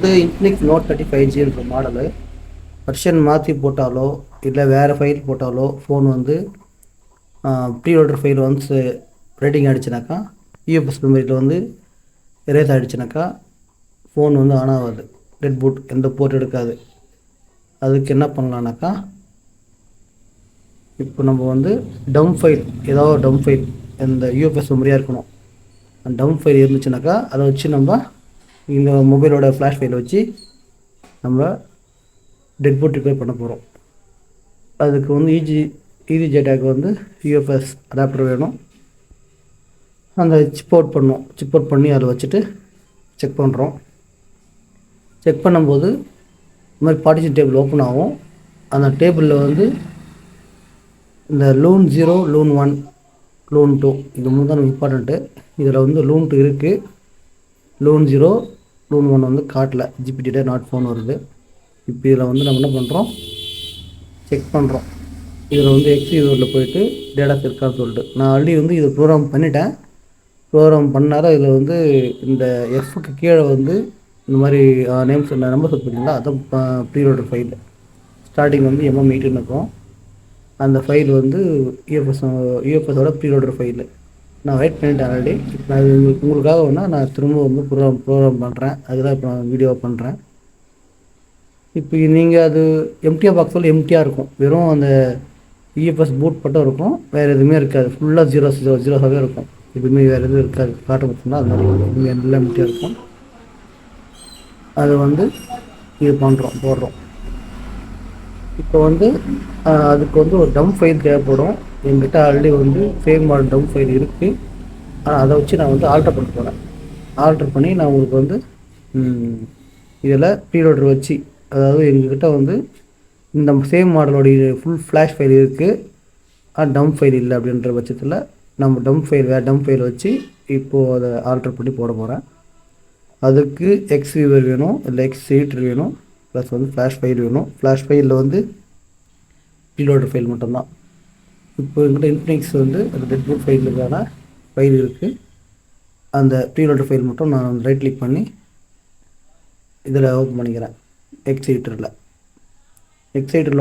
வந்து Infinix note 35Gன்ற model version மாற்றி போட்டாலோ இல்லை வேறு ஃபைல் போட்டாலோ ஃபோன் வந்து ப்ரீலோடர் ஃபைல் ஒன்ஸ் ரேட்டிங் ஆகிடுச்சுனாக்கா யூஎஃப்எஸ் மெமரியில் வந்து எரேஸ் ஆகிடுச்சுனாக்கா ஃபோன் வந்து ஆன் ஆகாது, டெட் பூட், எந்த போர்ட் எடுக்காது. அதுக்கு என்ன பண்ணலான்னாக்கா, இப்போ நம்ம வந்து டம்ப் ஃபைல், ஏதாவது ஒரு டம்ப் ஃபைல் இந்த யூஎஃப்எஸ் மெமரியாக இருக்கணும். அந்த டம்ப் ஃபைல் இருந்துச்சுனாக்கா அதை வச்சு நம்ம இந்த மொபைலோட ஃப்ளாஷ் ஃபைலை வச்சு நம்ம டெட் பூட் ரிப்பேர் பண்ண போகிறோம். அதுக்கு வந்து ஈஸி ஜேட்டாக்கு வந்து யூஎஃப்எஸ் அடாப்டர் வேணும். அந்த சிப் அவுட் பண்ணி அதை வச்சுட்டு செக் பண்ணுறோம். செக் பண்ணும்போது இந்த மாதிரி பார்ட்டிஷன் டேபிள் ஓப்பன் ஆகும். அந்த டேபிளில் வந்து இந்த லூன் 0, லூன் 1, லூன் 2 இது மூணு தான் இம்பார்ட்டண்ட்டு. இதில் வந்து லூன் 2 இருக்குது, லூன் 0, லூன் 1 வந்து காட்டல, ஜிபி டேட்டா நாட் ஃபோன் வருது. இப்போ இதில் வந்து நம்ம என்ன பண்ணுறோம், செக் பண்ணுறோம். இதில் வந்து எக்ஸியூரில் போயிட்டு டேட்டாஸ் இருக்கான்னு சொல்லிட்டு நான் ஆல்ரெடி வந்து இது ப்ரோக்ராம் பண்ணிட்டேன். ப்ரோக்ராம் பண்ணார இதில் வந்து இந்த எஃப்க்கு கீழே வந்து இந்த மாதிரி நேம்ஸ் நம்பர் செட் பண்ணிங்களா, அதான் ப்ரீலோடர் ஃபைல். ஸ்டார்டிங் வந்து MM8 இருக்கும். அந்த ஃபைல் வந்து யூஎஃப்எஸோட ப்ரீலோடர் ஃபைலு நான் வெயிட் பண்ணிட்டேன் ஆல்ரெடி. இப்போ நான் உங்களுக்காக வேணால் நான் திரும்ப வந்து ப்ரோக்ராம் பண்ணுறேன். அதுதான் இப்போ நான் வீடியோ பண்ணுறேன். இப்போ நீங்கள் அது எம்டிஆர் பாக்ஸில் எம்டியாக இருக்கும், வெறும் அந்த யூஎஃப்எஸ் பூட் மட்டும் இருக்கும், வேறு எதுவுமே இருக்காது. ஃபுல்லாக ஜீரோஸாகவே இருக்கும். எதுவுமே வேறு எதுவும் இருக்காது. காட்ட பார்த்தீங்கன்னா அது மாதிரி இங்கே எல்லாம் எம்டியாக இருக்கும். அதை வந்து இது போடுறோம். இப்போ வந்து அதுக்கு வந்து ஒரு டம்ப் ஃபைல் தேவைப்படும். என்கிட்ட ஆல்ரெடி வந்து சேம் மாடல் டம்ப் ஃபைல் இருக்குது. ஆனால் அதை வச்சு நான் வந்து ஆல்டர் பண்ண போகிறேன். ஆல்டர் பண்ணி நான் உங்களுக்கு வந்து இதில் ப்ரீலோடர் வச்சு, அதாவது எங்ககிட்ட வந்து இந்த சேம் மாடலோடைய ஃபுல் ஃப்ளாஷ் ஃபைல் இருக்குது, டம்ப் ஃபைல் இல்லை அப்படின்ற பட்சத்தில் நம்ம வேறு டம்ப் ஃபைல் வச்சு இப்போது அதை ஆல்டர் பண்ணி போட போகிறேன். அதுக்கு எக்ஸ் வியூவர் வேணும், இல்லை எக்ஸ் எடிட்டர் வேணும், ப்ளஸ் வந்து ஃப்ளாஷ் ஃபைல் வேணும். ஃப்ளாஷ் ஃபைலில் வந்து ப்ரீலோடர் ஃபைல் மட்டும்தான். இப்போ எங்கிட்ட இன்ஃபினிக்ஸ் வந்து அந்த டெட் பூட் ஃபைலுக்கான ஃபைல் இருக்குது. அந்த ப்ரீலோடர் ஃபைல் மட்டும் நான் ரைட் கிளிக் பண்ணி இதில் ஓப்பன் பண்ணிக்கிறேன். எக்ஸ் எடிட்டரில்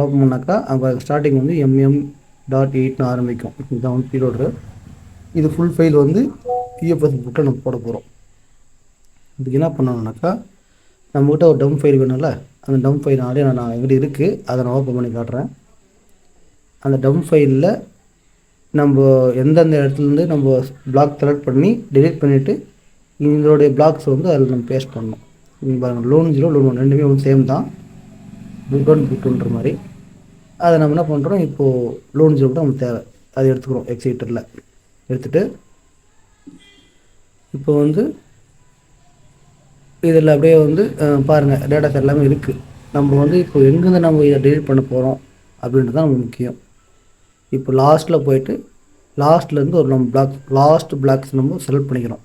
ஓப்பன் பண்ணாக்கா அங்கே ஸ்டார்டிங் வந்து MM.8ன்னு ஆரம்பிக்கும். இதுதான் வந்து ப்ரீலோடர். இது ஃபுல் ஃபைல் வந்து யூஎஃப்எஸ் புக்கில் நம்ம போட போகிறோம். இதுக்கு என்ன பண்ணணுன்னாக்கா, நம்மக்கிட்ட ஒரு டம்ப் ஃபைல் வேணும்ல, அந்த டம்ப் ஃபைல்னாலே நான் எங்கிட்ட இருக்குது, அதை நான் ஓப்பன் பண்ணி காட்டுறேன். அந்த டம்ப் ஃபைலில் நம்ம எந்தெந்த இடத்துலேருந்து நம்ம பிளாக் செலக்ட் பண்ணி டெலிட் பண்ணிவிட்டு இதோடைய பிளாக்ஸ் வந்து அதில் நம்ம பேஸ்ட் பண்ணணும். நீங்கள் பாருங்கள், லூன் 0, லூன் 1 ரெண்டுமே வந்து சேம் தான், புக் 1 புக் 2ன்ற மாதிரி. அதை நம்ம என்ன பண்ணுறோம், இப்போது லூன் 0 கூட நமக்கு தேவை, அதை எடுத்துக்கிறோம் எக்ஸ் எடிட்டரில். எடுத்துகிட்டு இப்போ வந்து இதில் அப்படியே வந்து பாருங்கள், டேட்டாஸ் எல்லாமே இருக்குது. நம்ம வந்து இப்போ எங்கேருந்து நம்ம இதை டெலிட் பண்ண போகிறோம் அப்படின்றது தான் நமக்கு முக்கியம். இப்போ லாஸ்ட்டில் போயிட்டு லாஸ்ட்லேருந்து ஒரு நம்ம லாஸ்ட் பிளாக்ஸ் நம்ம செலக்ட் பண்ணிக்கிறோம்.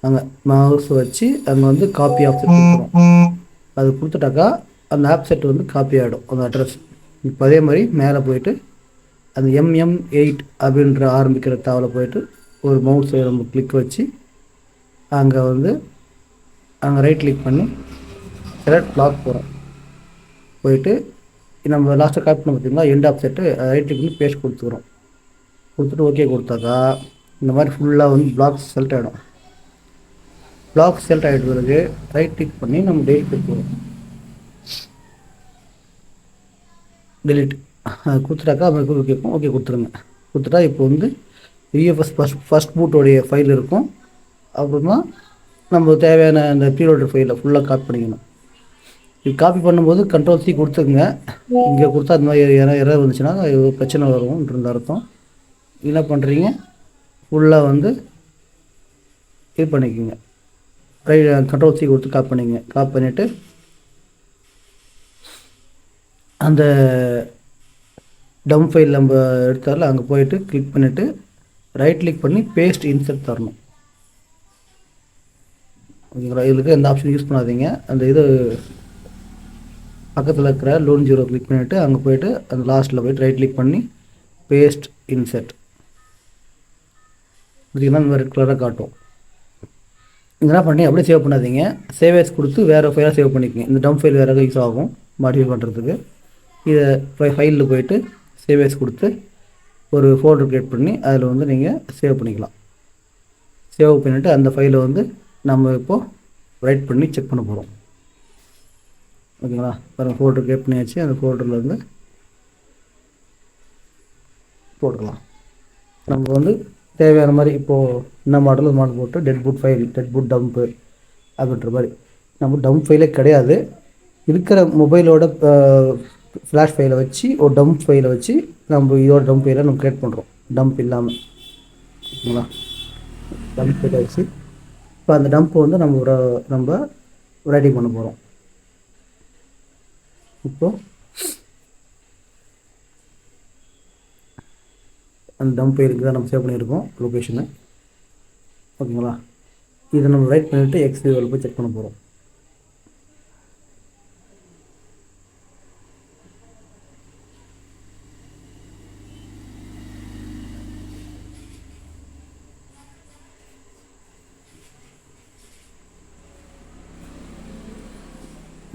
அங்கே மவுஸ் வச்சு அங்கே வந்து காப்பி ஆப்செட் கொடுக்குறோம். அது கொடுத்துட்டாக்கா அந்த ஆப்செட் வந்து காப்பி ஆகிடும், அந்த அட்ரஸ். இப்போ அதே மாதிரி மேலே போயிட்டு அந்த MM8 அப்படின்ற ஆரம்பிக்கிற தாவில் போயிட்டு ஒரு மவுஸ் நம்ம கிளிக் வச்சு அங்கே வந்து அங்கே ரைட் கிளிக் பண்ணி செலக்ட் பிளாக் போகிறோம். போயிட்டு நம்ம லாஸ்ட்டாக காப்பி பண்ண பார்த்திங்களா, end of set, right click பண்ணி பேஸ்ட் கொடுத்துட்டு ஓகே கொடுத்தாக்கா இந்த மாதிரி ஃபுல்லாக வந்து பிளாக்ஸ் செலக்ட் ஆகிடும். பிளாக் செலக்ட் ஆகிட்ட பிறகு ரைட் கிளிக் பண்ணி நம்ம டெலிட் கொடுத்துருவோம். டெலிட் கொடுத்துட்டாக்கா அது கேட்கும், ஓகே கொடுத்துருங்க. கொடுத்துட்டா இப்போ வந்து யூஎஃப்எஸ் ஃபஸ்ட் பூட்டோடைய ஃபைல் இருக்கும். அப்புறமா நம்ம தேவையான அந்த ப்ரீலோடர் ஃபைலை ஃபுல்லாக காப்பி பண்ணிக்கணும். இது காப்பி பண்ணும்போது Ctrl+C கொடுத்துக்குங்க. இங்கே கொடுத்தா அந்த மாதிரி எரர் வந்துச்சுன்னா பிரச்சனை வரும்ன்ற அர்த்தம். என்ன பண்ணுறீங்க, ஃபுல்லாக வந்து இது பண்ணிக்கோங்க. Ctrl+C கொடுத்து காப்பி பண்ணிக்கங்க. காப்பி பண்ணிவிட்டு அந்த டம்ப் ஃபைல் நம்ம எடுத்தால அங்கே போயிட்டு கிளிக் பண்ணிவிட்டு ரைட் கிளிக் பண்ணி பேஸ்ட் இன்சர்ட் தரணும். ஓகேங்களா, இதுக்கு எந்த ஆப்ஷன் யூஸ் பண்ணாதீங்க. அந்த இது பக்கத்தில் இருக்கிற லூன் 0 கிளிக் பண்ணிவிட்டு அங்கே போய்ட்டு அந்த லாஸ்ட்டில் போய்ட்டு ரைட் கிளிக் பண்ணி பேஸ்ட் இன்சர்ட். இதுக்கு இந்த ரெட் கலராக காட்டும். என்ன பண்ணி அப்படியே சேவ் பண்ணாதீங்க. சேவேஸ் கொடுத்து வேறு ஃபைலாக சேவ் பண்ணிக்கோங்க. இந்த டம்ப் ஃபைல் வேறு யூஸ் ஆகும் மாடிஃபை பண்ணுறதுக்கு. இதை ஃபைலில் போய்ட்டு சேவேஸ் கொடுத்து ஒரு ஃபோல்டர் க்ரியேட் பண்ணி அதில் வந்து நீங்கள் சேவ் பண்ணிக்கலாம். சேவ் பண்ணிவிட்டு அந்த ஃபைலை வந்து நம்ம இப்போது ரைட் பண்ணி செக் பண்ண போகிறோம். ஓகேங்களா? பாருங்கள், ஃபோல்டர் க்ரியேட் பண்ணியாச்சு. அந்த ஃபோல்டரில் வந்து போட்டுக்கலாம். நம்ம வந்து தேவையான மாதிரி இப்போது என்ன மாடல் போட்டு dead boot file, dead boot dump அப்படின்ற மாதிரி. நம்ம டம்ப் ஃபைலே கிடையாது, இருக்கிற மொபைலோட ஃப்ளாஷ் ஃபைலை வச்சு ஒரு டம்ப் ஃபைலை வச்சு நம்ம இதோட டம்ப் ஃபைலை நம்ம க்ரியேட் பண்ணுறோம், டம்ப் இல்லாமல். ஓகேங்களா? டம்ப் ஃபைலை வச்சு இப்போ அந்த டம்ப் வந்து நம்ம ரைட்டிங் பண்ண போகிறோம். இப்போது அந்த டம்ப் ஃபைலுக்கு தான் நம்ம சேவ் பண்ணியிருக்கோம் லொக்கேஷனை. ஓகேங்களா? இதை நம்ம ரைட் பண்ணிவிட்டு எக்ஸ்வியூவில் போய் செக் பண்ண போகிறோம்.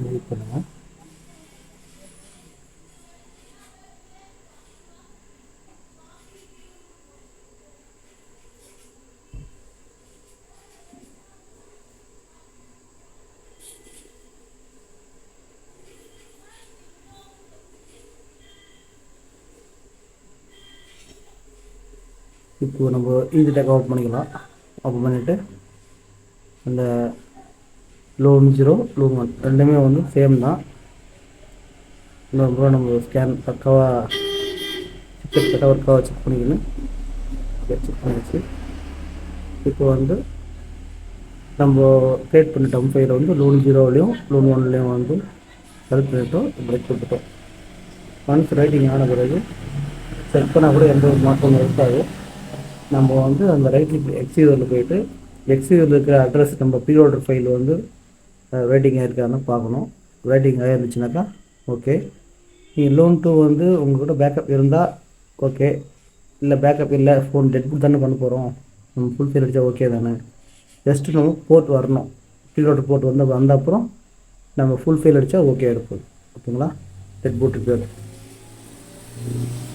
வெயிட் பண்ணுங்கள். இப்போது நம்ம ஈஸி டேக் ஓப்பன் பண்ணிக்கலாம். ஓப்பன் பண்ணிவிட்டு அந்த லோன் 0 லோன் 1 ரெண்டுமே வந்து சேம் தான். இன்னொரு நம்ம ஸ்கேன் பக்காவாக செக் பண்ணிக்கணும். செக் பண்ணிடுச்சு. இப்போ வந்து நம்ம க்ரியேட் பண்ண டம்ப் ஃபைலை வந்து லோன் 0லையும் லோன் 1லையும் வந்து செலக்ட் பண்ணிட்டோம், பிரேக் கொடுத்துட்டோம். ஒன்ஸ் ரைட்டிங் ஆன பிறகு செக் பண்ணால் கூட எந்த ஒரு மாற்றமும் இருக்காது. நம்ம வந்து அந்த ரைட் எக்ஸ்யூவரில் போய்ட்டு எக்ஸ்யூவரில் இருக்கிற அட்ரஸ் நம்ம ப்ரீஆர்டர் ஃபைல் வந்து ரைட்டிங் ஆகிருக்கான்னு பார்க்கணும். ரைட்டிங் ஆகிருந்துச்சுனாக்கா ஓகே. நீங்கள் லோன் 2 வந்து உங்கள்கிட்ட பேக்கப் இருந்தால் ஓகே, இல்லை பேக்கப் இல்லை, ஃபோன் டெட் புட் தானே பண்ண போகிறோம், நம்ம ஃபுல் ஃபைல் அடித்தா ஓகே தானே. ஜஸ்ட்டு நம்ம போர்ட் வரணும், ப்ரீஆர்டர் போர்ட் வந்த அப்புறம் நம்ம ஃபுல் ஃபைல் அடித்தா ஓகே எடுப்போம். ஓகேங்களா? டெட் புட் இருக்குது.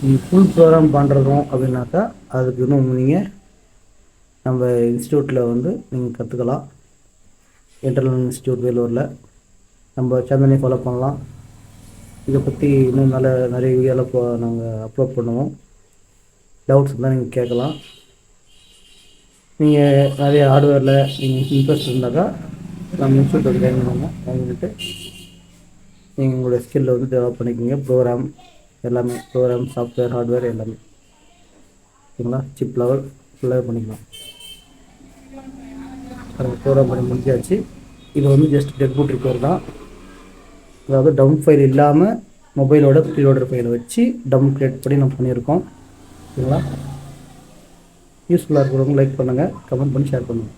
நீங்கள் ஃபுல் ப்ரோக்ராம் பண்ணுறதும் அப்படின்னாக்கா அதுக்கு இன்னும் நீங்கள் நம்ம இன்ஸ்டியூட்டில் வந்து நீங்கள் கற்றுக்கலாம். இன்டர்னல் இன்ஸ்டியூட் வேலூரில் நம்ம சேனலையும் ஃபாலோ பண்ணலாம். இதை பற்றி இன்னும் நிறைய வீடியோவில் நாங்கள் அப்லோட் பண்ணுவோம். டவுட்ஸ் இருந்தால் நீங்கள் கேட்கலாம். நீங்கள் நிறைய ஹார்ட்வேரில் நீங்கள் இன்ட்ரெஸ்ட் இருந்தாக்கா நம்ம இன்ஸ்டியூட்டில் ஜாயின் பண்ணுவோம். வாங்கிட்டு நீங்கள் உங்களுடைய ஸ்கில்லை வந்து டெவலப் பண்ணிக்கோங்க. ப்ரோக்ராம் எல்லாமே, ப்ரோக்ராம், சாஃப்ட்வேர், ஹார்ட்வேர் எல்லாமே. ஓகேங்களா? சிப் லெவல் ஃபுல்லாகவே பண்ணிக்கலாம். அது ப்ரோக்ராம் பண்ணி முடிஞ்சாச்சு. இது வந்து ஜஸ்ட் டெட் புட் ரிப்பேர் தான். அதாவது டவுன் ஃபைல் இல்லாமல் மொபைலோட ப்ரீஆர்டர் ஃபைலை வச்சு டவுன் க்ரியேட் பண்ணி நம்ம பண்ணியிருக்கோம். ஓகேங்களா? யூஸ்ஃபுல்லாக இருக்கிறவங்க லைக் பண்ணுங்கள், கமெண்ட் பண்ணி ஷேர் பண்ணுங்கள்.